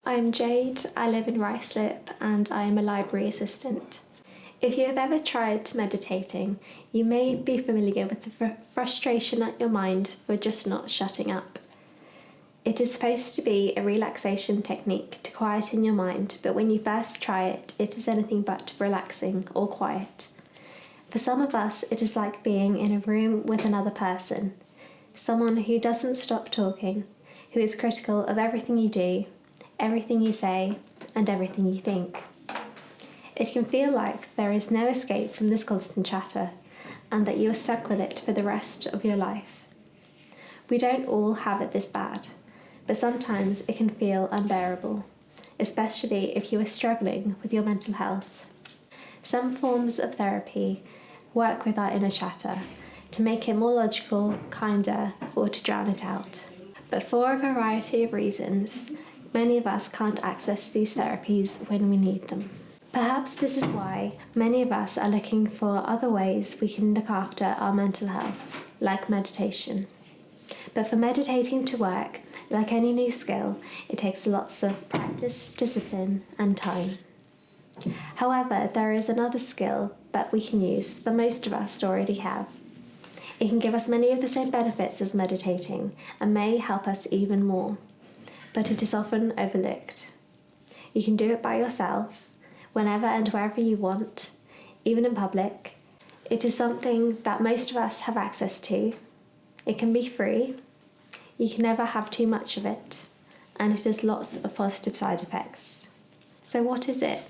I'm Jade, I live in Ruislip and I am a library assistant. If you have ever tried meditating, you may be familiar with the frustration at your mind for just not shutting up. It is supposed to be a relaxation technique to quieten your mind, but when you first try it, it is anything but relaxing or quiet. For some of us, it is like being in a room with another person, someone who doesn't stop talking, who is critical of everything you do, everything you say, and everything you think. It can feel like there is no escape from this constant chatter, and that you are stuck with it for the rest of your life. We don't all have it this bad, but sometimes it can feel unbearable, especially if you are struggling with your mental health. Some forms of therapy work with our inner chatter to make it more logical, kinder, or to drown it out. But for a variety of reasons, many of us can't access these therapies when we need them. Perhaps this is why many of us are looking for other ways we can look after our mental health, like meditation. But for meditating to work, like any new skill, it takes lots of practice, discipline, and time. However, there is another skill that we can use that most of us already have. It can give us many of the same benefits as meditating and may help us even more, but it is often overlooked. You can do it by yourself, whenever and wherever you want, even in public. It is something that most of us have access to. It can be free. You can never have too much of it, and it has lots of positive side effects. So what is it?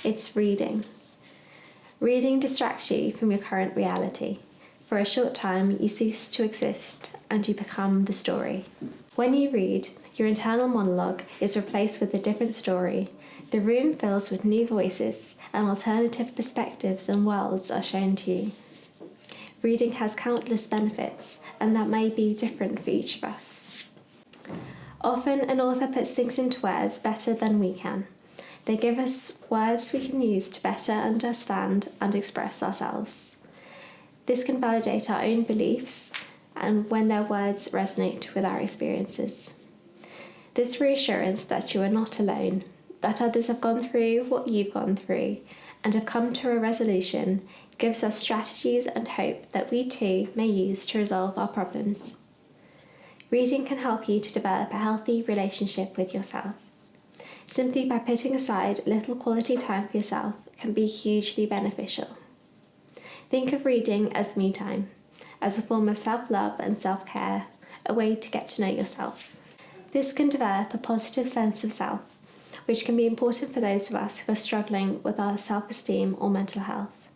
It's reading. Reading distracts you from your current reality. For a short time, you cease to exist and you become the story. When you read, your internal monologue is replaced with a different story. The room fills with new voices and alternative perspectives and worlds are shown to you. Reading has countless benefits, and that may be different for each of us. Often, an author puts things into words better than we can. They give us words we can use to better understand and express ourselves. This can validate our own beliefs and when their words resonate with our experiences. This reassurance that you are not alone, that others have gone through what you've gone through and have come to a resolution, gives us strategies and hope that we too may use to resolve our problems. Reading can help you to develop a healthy relationship with yourself. Simply by putting aside a little quality time for yourself can be hugely beneficial. Think of reading as me time, as a form of self-love and self-care, a way to get to know yourself. This can develop a positive sense of self, which can be important for those of us who are struggling with our self-esteem or mental health.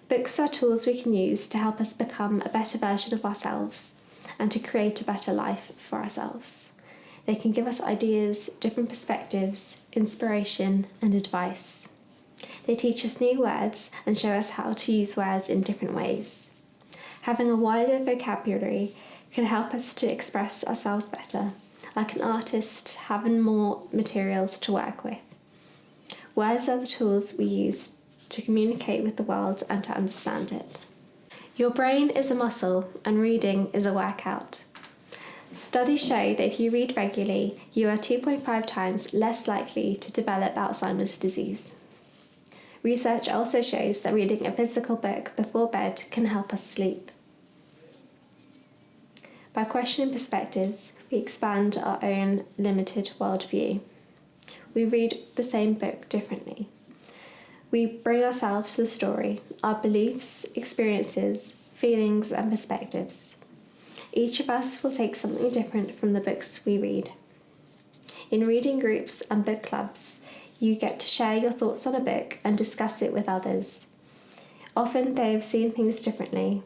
Books are tools we can use to help us become a better version of ourselves and to create a better life for ourselves. They can give us ideas, different perspectives, inspiration, and advice. They teach us new words and show us how to use words in different ways. Having a wider vocabulary can help us to express ourselves better, like an artist having more materials to work with. Words are the tools we use to communicate with the world and to understand it. Your brain is a muscle and reading is a workout. Studies show that if you read regularly, you are 2.5 times less likely to develop Alzheimer's disease. Research also shows that reading a physical book before bed can help us sleep. By questioning perspectives, we expand our own limited worldview. We read the same book differently. We bring ourselves to the story, our beliefs, experiences, feelings, and perspectives. Each of us will take something different from the books we read. In reading groups and book clubs, you get to share your thoughts on a book and discuss it with others. Often they have seen things differently,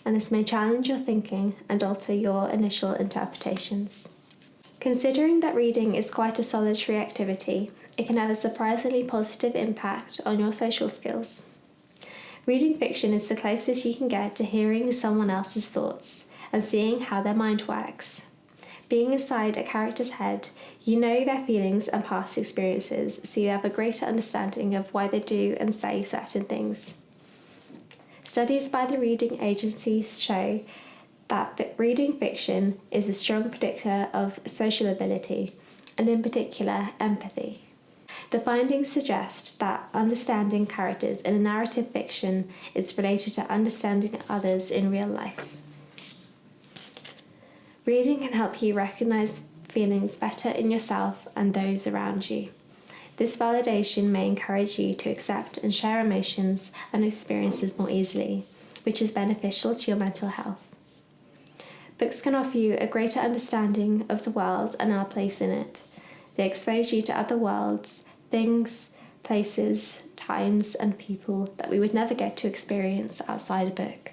and this may challenge your thinking and alter your initial interpretations. Considering that reading is quite a solitary activity, it can have a surprisingly positive impact on your social skills. Reading fiction is the closest you can get to hearing someone else's thoughts and seeing how their mind works. Being inside a character's head, you know their feelings and past experiences, so you have a greater understanding of why they do and say certain things. Studies by the reading agencies show that reading fiction is a strong predictor of social ability and in particular, empathy. The findings suggest that understanding characters in a narrative fiction is related to understanding others in real life. Reading can help you recognize feelings better in yourself and those around you. This validation may encourage you to accept and share emotions and experiences more easily, which is beneficial to your mental health. Books can offer you a greater understanding of the world and our place in it. They expose you to other worlds, things, places, times, and people that we would never get to experience outside a book.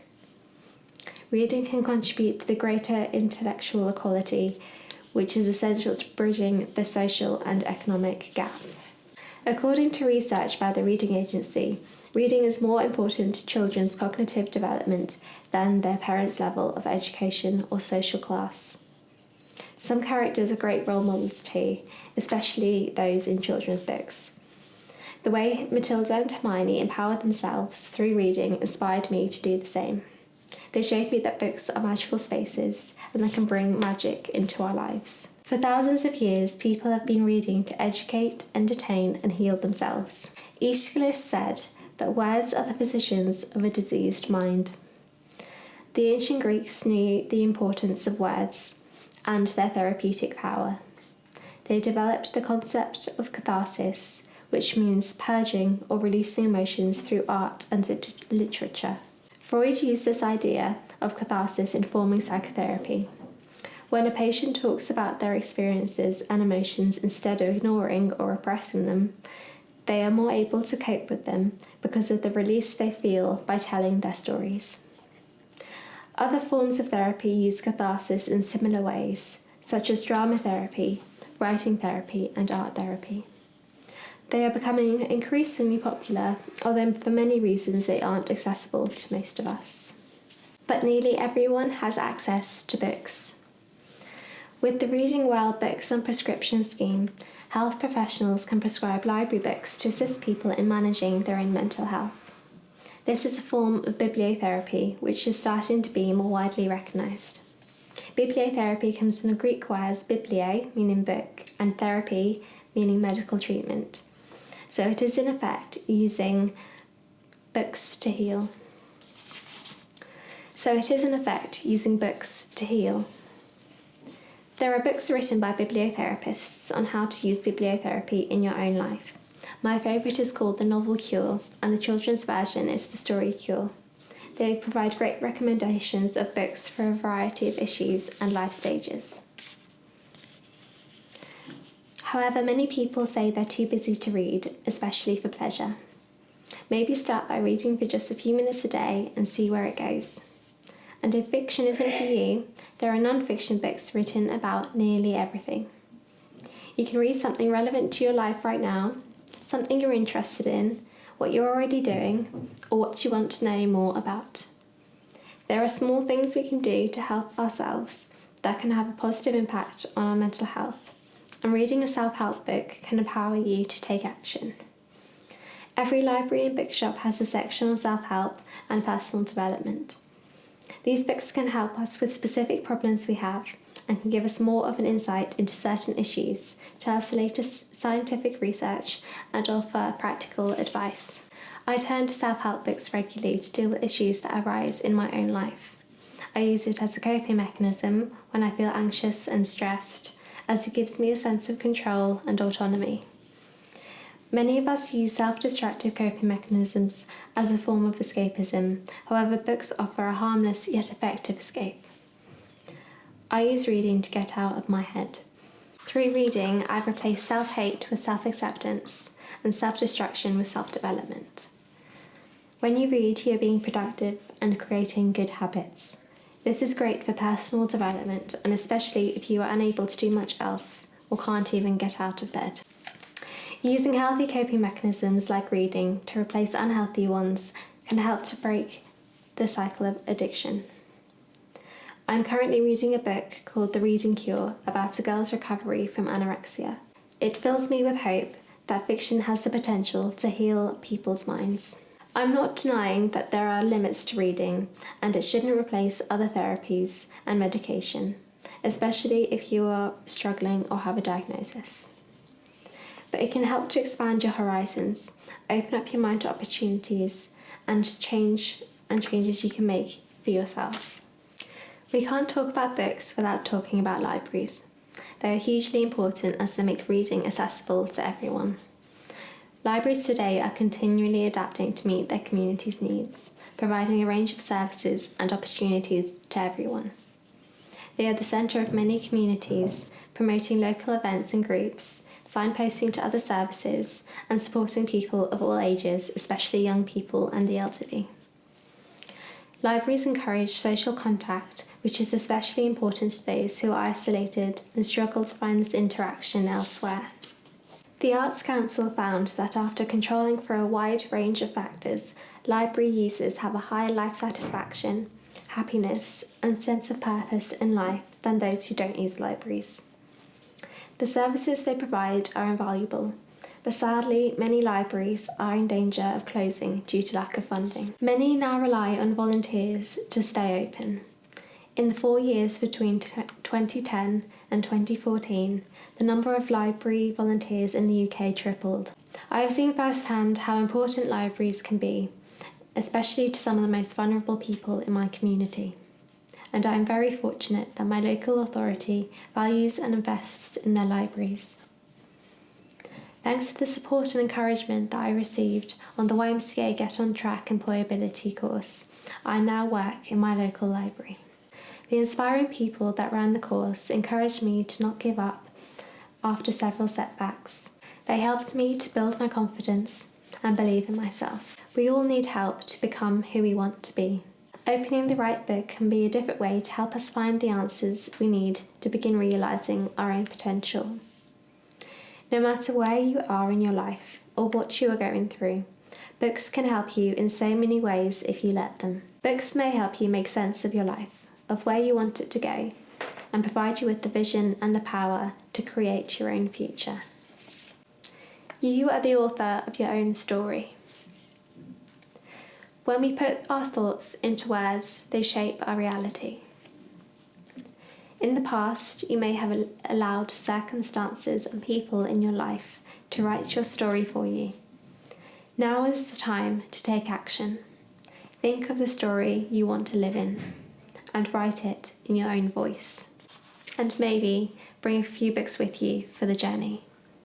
Reading can contribute to the greater intellectual equality, which is essential to bridging the social and economic gap. According to research by the Reading Agency, reading is more important to children's cognitive development than their parents' level of education or social class. Some characters are great role models too, especially those in children's books. The way Matilda and Hermione empowered themselves through reading inspired me to do the same. They showed me that books are magical spaces and they can bring magic into our lives. For thousands of years, people have been reading to educate, entertain, and heal themselves. Aeschylus said that words are the physicians of a diseased mind. The ancient Greeks knew the importance of words and their therapeutic power. They developed the concept of catharsis, which means purging or releasing emotions through art and literature. Freud used this idea of catharsis in forming psychotherapy. When a patient talks about their experiences and emotions instead of ignoring or repressing them, they are more able to cope with them because of the release they feel by telling their stories. Other forms of therapy use catharsis in similar ways, such as drama therapy, writing therapy, and art therapy. They are becoming increasingly popular, although for many reasons they aren't accessible to most of us. But nearly everyone has access to books. With the Reading Well Books on Prescription scheme, health professionals can prescribe library books to assist people in managing their own mental health. This is a form of bibliotherapy which is starting to be more widely recognised. Bibliotherapy comes from the Greek words biblio, meaning book, and therapy, meaning medical treatment. So it is in effect using books to heal. There are books written by bibliotherapists on how to use bibliotherapy in your own life. My favourite is called The Novel Cure, and the children's version is The Story Cure. They provide great recommendations of books for a variety of issues and life stages. However, many people say they're too busy to read, especially for pleasure. Maybe start by reading for just a few minutes a day and see where it goes. And if fiction isn't for you, there are non-fiction books written about nearly everything. You can read something relevant to your life right now, something you're interested in, what you're already doing, or what you want to know more about. There are small things we can do to help ourselves that can have a positive impact on our mental health, and reading a self-help book can empower you to take action. Every library and bookshop has a section on self-help and personal development. These books can help us with specific problems we have and can give us more of an insight into certain issues, tell us the latest scientific research, and offer practical advice. I turn to self-help books regularly to deal with issues that arise in my own life. I use it as a coping mechanism when I feel anxious and stressed, as it gives me a sense of control and autonomy. Many of us use self-destructive coping mechanisms as a form of escapism. However, books offer a harmless yet effective escape. I use reading to get out of my head. Through reading, I've replaced self-hate with self-acceptance and self-destruction with self-development. When you read, you're being productive and creating good habits. This is great for personal development, and especially if you are unable to do much else or can't even get out of bed. Using healthy coping mechanisms like reading to replace unhealthy ones can help to break the cycle of addiction. I'm currently reading a book called The Reading Cure about a girl's recovery from anorexia. It fills me with hope that fiction has the potential to heal people's minds. I'm not denying that there are limits to reading and it shouldn't replace other therapies and medication. especially if you are struggling or have a diagnosis. But it can help to expand your horizons, open up your mind to opportunities and changes you can make for yourself. We can't talk about books without talking about libraries. They are hugely important as they make reading accessible to everyone. Libraries today are continually adapting to meet their community's needs, providing a range of services and opportunities to everyone. They are the centre of many communities, promoting local events and groups, signposting to other services, and supporting people of all ages, especially young people and the elderly. Libraries encourage social contact, which is especially important to those who are isolated and struggle to find this interaction elsewhere. The Arts Council found that after controlling for a wide range of factors, library users have a higher life satisfaction, happiness, and sense of purpose in life than those who don't use libraries. The services they provide are invaluable, but sadly, many libraries are in danger of closing due to lack of funding. Many now rely on volunteers to stay open. In the 4 years between 2010 and 2014, the number of library volunteers in the UK tripled. I have seen firsthand how important libraries can be, especially to some of the most vulnerable people in my community. And I am very fortunate that my local authority values and invests in their libraries. Thanks to the support and encouragement that I received on the YMCA Get On Track Employability course, I now work in my local library. The inspiring people that ran the course encouraged me to not give up after several setbacks. They helped me to build my confidence and believe in myself. We all need help to become who we want to be. Opening the right book can be a different way to help us find the answers we need to begin realising our own potential. No matter where you are in your life or what you are going through, books can help you in so many ways if you let them. Books may help you make sense of your life, of where you want it to go, and provide you with the vision and the power to create your own future. You are the author of your own story. When we put our thoughts into words, they shape our reality. In the past, you may have allowed circumstances and people in your life to write your story for you. Now is the time to take action. Think of the story you want to live in and write it in your own voice. And maybe bring a few books with you for the journey.